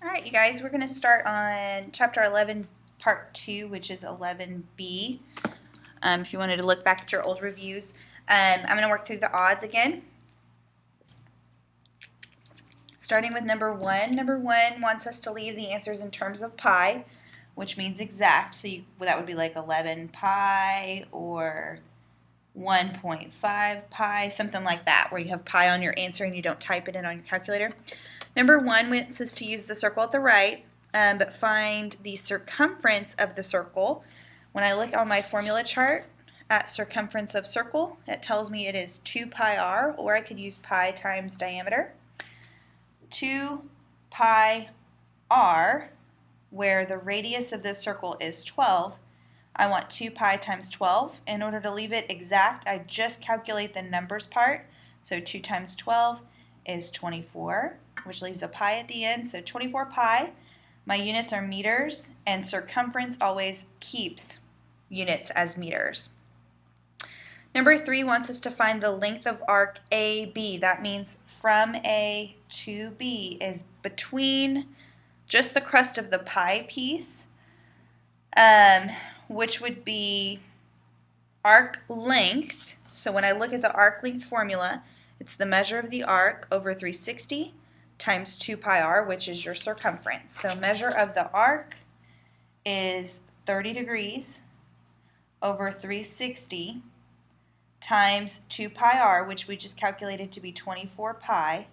All right, you guys, we're going to start on Chapter 11, Part 2, which is 11B. If you wanted to look back at your old reviews. I'm going to work through the odds again. Starting with number 1. Number 1 wants us to leave the answers in terms of pi, which means exact. So that would be like 11 pi or 1.5 pi, something like that, where you have pi on your answer and you don't type it in on your calculator. Number 1 wants us to use the circle at the right, but find the circumference of the circle. When I look on my formula chart at circumference of circle, it tells me it is 2 pi r, or I could use pi times diameter. 2 pi r, where the radius of this circle is 12, I want 2 pi times 12. In order to leave it exact, I just calculate the numbers part. So 2 times 12 is 24, which leaves a pi at the end. So 24 pi. My units are meters, and circumference always keeps units as meters. Number 3 wants us to find the length of arc AB. That means from A to B is between just the crust of the pi piece, which would be arc length. So when I look at the arc length formula, it's the measure of the arc over 360 times 2 pi r, which is your circumference. So measure of the arc is 30 degrees over 360 times 2 pi r, which we just calculated to be 24 pi.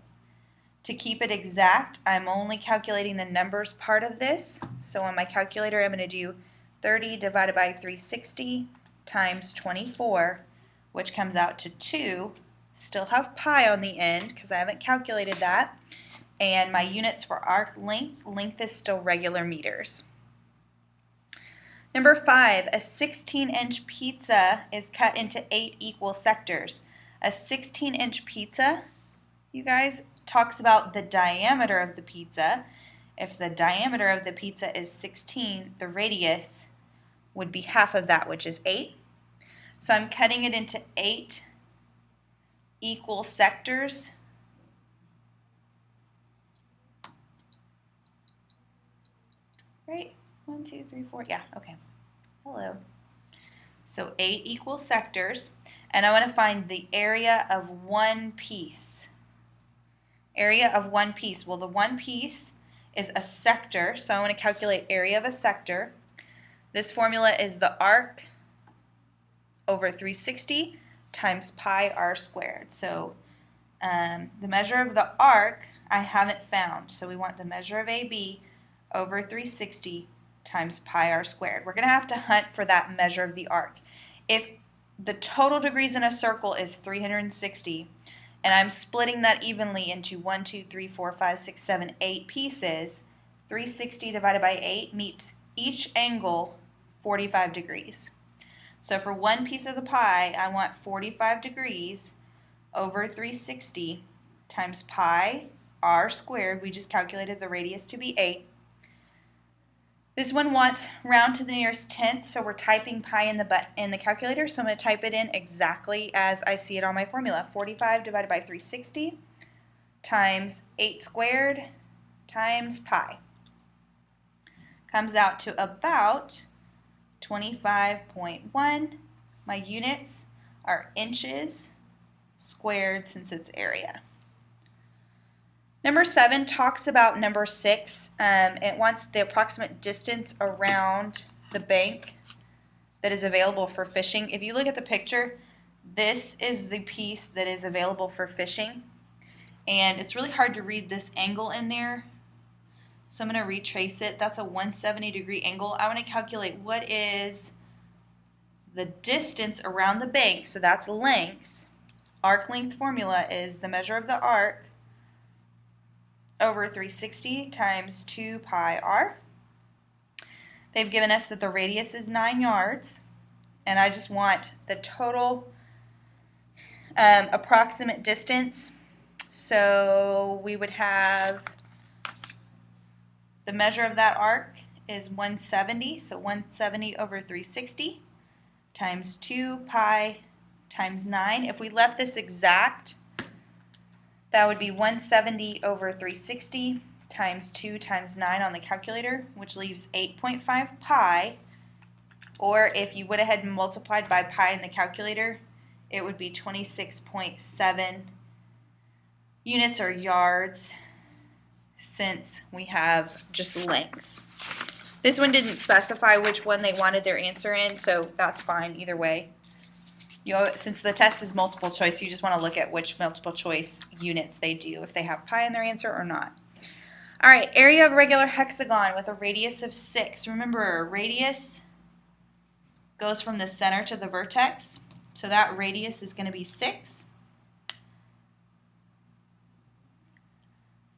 To keep it exact, I'm only calculating the numbers part of this. So on my calculator, I'm going to do 30 divided by 360 times 24, which comes out to 2. Still have pi on the end because I haven't calculated that. And my units for arc length is still regular meters. Number 5, a 16-inch pizza is cut into 8 equal sectors. A 16-inch pizza, you guys, talks about the diameter of the pizza. If the diameter of the pizza is 16, the radius would be half of that, which is 8. So I'm cutting it into 8 equal sectors. Right? 1, 2, 3, 4. Yeah, okay. Hello. So 8 equal sectors, and I want to find the area of one piece. Area of one piece. Well, the one piece is a sector, so I want to calculate area of a sector. This formula is the arc over 360 times pi r squared. So the measure of the arc I haven't found, so we want the measure of AB over 360 times pi r squared. We're going to have to hunt for that measure of the arc. If the total degrees in a circle is 360, and I'm splitting that evenly into 1, 2, 3, 4, 5, 6, 7, 8 pieces, 360 divided by 8 meets each angle 45 degrees. So for one piece of the pie, I want 45 degrees over 360 times pi r squared. We just calculated the radius to be 8. This one wants round to the nearest tenth, so we're typing pi in the calculator, so I'm going to type it in exactly as I see it on my formula. 45 divided by 360 times 8 squared times pi. Comes out to about 25.1. My units are inches squared since it's area. Number 7 talks about number 6. It wants the approximate distance around the bank that is available for fishing. If you look at the picture, this is the piece that is available for fishing. And it's really hard to read this angle in there. So I'm going to retrace it. That's a 170 degree angle. I want to calculate what is the distance around the bank. So that's length. Arc length formula is the measure of the arc over 360 times 2 pi r. They've given us that the radius is 9 yards, and I just want the total approximate distance. So we would have the measure of that arc is 170, so 170 over 360 times 2 pi times 9. If we left this exact, that would be 170 over 360 times 2 times 9 on the calculator, which leaves 8.5 pi. Or if you went ahead and multiplied by pi in the calculator, it would be 26.7 units or yards, since we have just length. This one didn't specify which one they wanted their answer in, so that's fine either way. Since the test is multiple choice, you just want to look at which multiple choice units they do, if they have pi in their answer or not. All right, area of a regular hexagon with a radius of 6. Remember, radius goes from the center to the vertex, so that radius is going to be 6.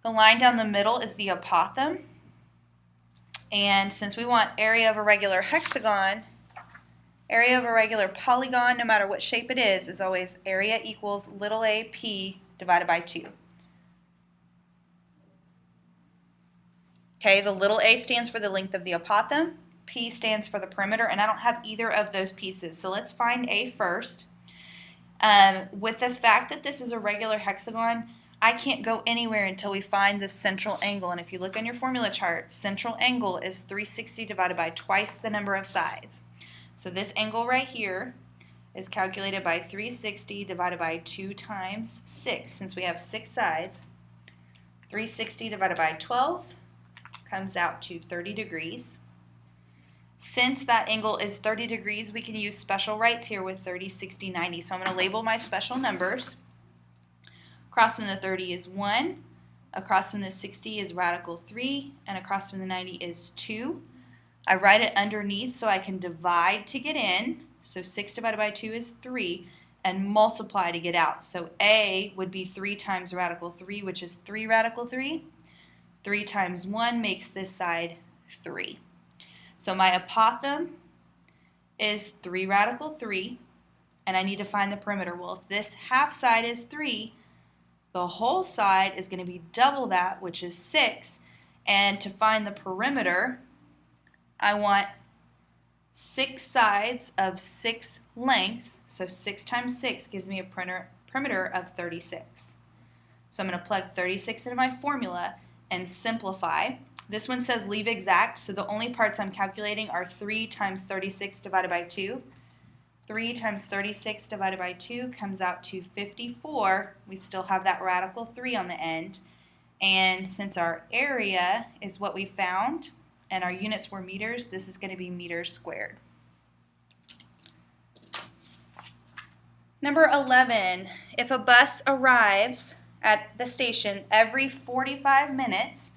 The line down the middle is the apothem. And since we want area of a regular hexagon, area of a regular polygon, no matter what shape it is always area equals little a p divided by 2. Okay, the little a stands for the length of the apothem, p stands for the perimeter, and I don't have either of those pieces. So let's find a first. With the fact that this is a regular hexagon, I can't go anywhere until we find the central angle. And if you look on your formula chart, central angle is 360 divided by twice the number of sides. So this angle right here is calculated by 360 divided by 2 times 6. Since we have 6 sides, 360 divided by 12 comes out to 30 degrees. Since that angle is 30 degrees, we can use special rights here with 30, 60, 90. So I'm going to label my special numbers. Across from the 30 is 1, across from the 60 is radical 3, and across from the 90 is 2. I write it underneath so I can divide to get in. So 6 divided by 2 is 3, and multiply to get out. So A would be 3 times radical 3, which is 3 radical 3. 3 times 1 makes this side 3. So my apothem is 3 radical 3, and I need to find the perimeter. Well, if this half side is 3, the whole side is going to be double that, which is 6. And to find the perimeter, I want 6 sides of 6 length. So 6 times 6 gives me a perimeter of 36. So I'm going to plug 36 into my formula and simplify. This one says leave exact, so the only parts I'm calculating are 3 times 36 divided by 2. 3 times 36 divided by 2 comes out to 54. We still have that radical 3 on the end. And since our area is what we found and our units were meters, this is going to be meters squared. Number 11, if a bus arrives at the station every 45 minutes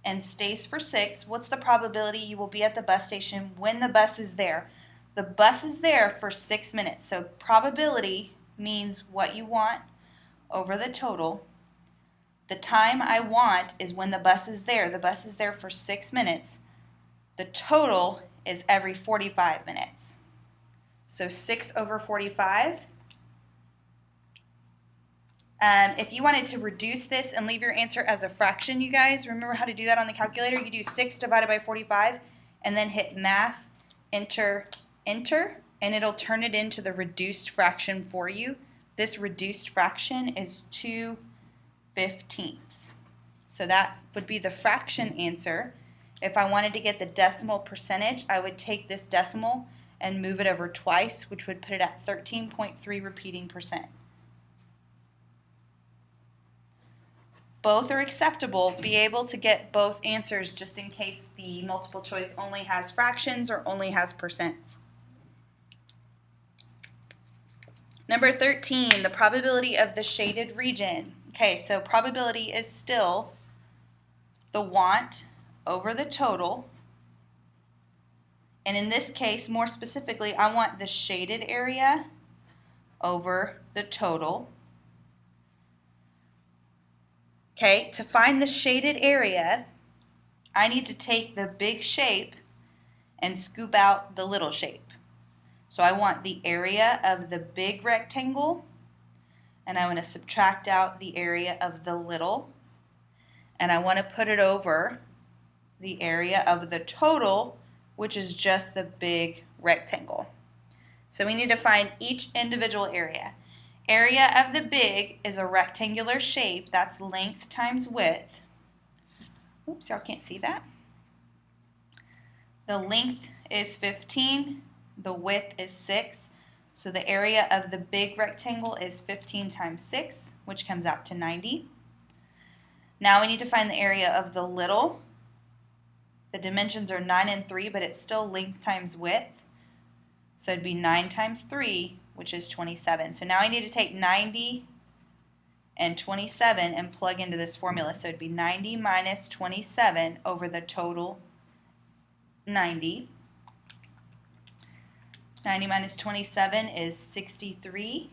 and stays for 6, what's the probability you will be at the bus station when the bus is there? The bus is there for 6 minutes, so probability means what you want over the total. The time I want is when the bus is there. The bus is there for 6 minutes. The total is every 45 minutes. So 6 over 45. If you wanted to reduce this and leave your answer as a fraction, you guys, remember how to do that on the calculator? You do 6 divided by 45 and then hit math, enter, and it'll turn it into the reduced fraction for you. This reduced fraction is 2/15. So that would be the fraction answer. If I wanted to get the decimal percentage, I would take this decimal and move it over twice, which would put it at 13.3 repeating percent. Both are acceptable. Be able to get both answers just in case the multiple choice only has fractions or only has percents. Number 13, the probability of the shaded region. Okay, so probability is still the want over the total. And in this case, more specifically, I want the shaded area over the total. Okay, to find the shaded area, I need to take the big shape and scoop out the little shape. So I want the area of the big rectangle, and I want to subtract out the area of the little, and I want to put it over the area of the total, which is just the big rectangle. So we need to find each individual area. Area of the big is a rectangular shape, that's length times width, Oops, y'all can't see that. The length is 15, the width is 6, so the area of the big rectangle is 15 times 6, which comes out to 90. Now we need to find the area of the little. The dimensions are 9 and 3, but it's still length times width. So it'd be 9 times 3, which is 27. So now I need to take 90 and 27 and plug into this formula. So it'd be 90 minus 27 over the total 90. 90 minus 27 is 63.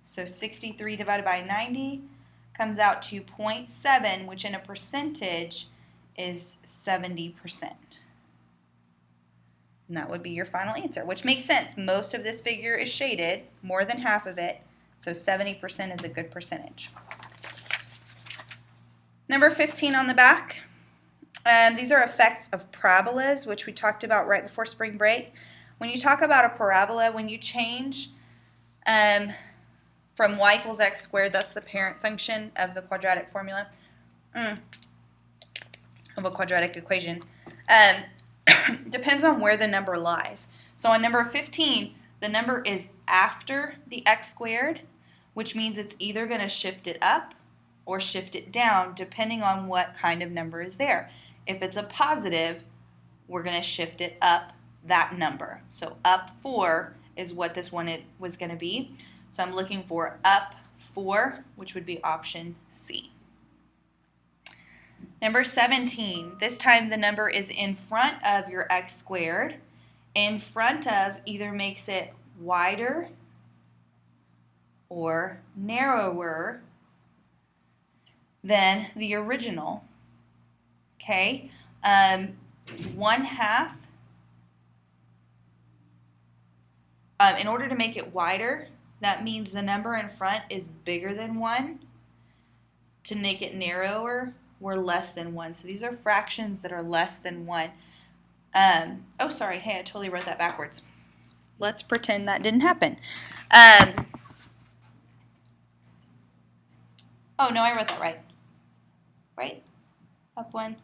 So 63 divided by 90 comes out to 0.7, which in a percentage is 70%. And that would be your final answer, which makes sense. Most of this figure is shaded, more than half of it, so 70% is a good percentage. Number 15 on the back. These are effects of parabolas, which we talked about right before spring break. When you talk about a parabola, when you change from y equals x squared, that's the parent function of the quadratic formula, of a quadratic equation, depends on where the number lies. So on number 15, the number is after the x squared, which means it's either going to shift it up or shift it down, depending on what kind of number is there. If it's a positive, we're going to shift it up that number. So up 4 is what this one was going to be. So I'm looking for up 4, which would be option C. Number 17, this time the number is in front of your x squared. In front of either makes it wider or narrower than the original. Okay, 1/2. In order to make it wider, that means the number in front is bigger than 1. To make it narrower, we're less than 1. So these are fractions that are less than 1. Oh, sorry. Hey, I totally wrote that backwards. Let's pretend that didn't happen. Oh, no, I wrote that right. Right? Up 1,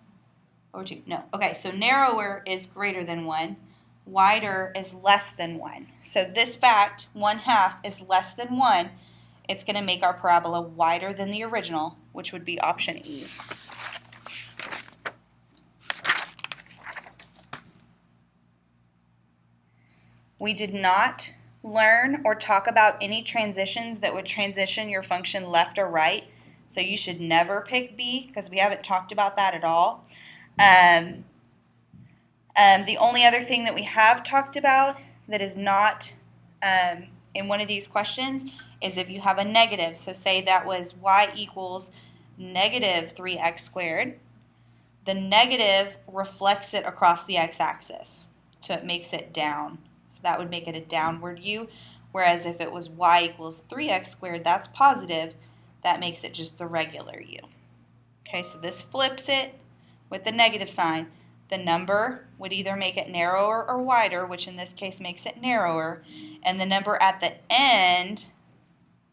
over 2. No. Okay, so narrower is greater than 1. Wider is less than 1. So this fact, 1/2 is less than 1. It's going to make our parabola wider than the original, which would be option E. We did not learn or talk about any transitions that would transition your function left or right. So you should never pick B because we haven't talked about that at all. The only other thing that we have talked about that is not in one of these questions is if you have a negative. So say that was y equals negative 3x squared. The negative reflects it across the x-axis. So it makes it down. So that would make it a downward U. Whereas if it was y equals 3x squared, that's positive. That makes it just the regular U. Okay, so this flips it with the negative sign. The number would either make it narrower or wider, which in this case makes it narrower, and the number at the end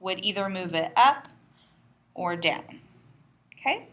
would either move it up or down. Okay?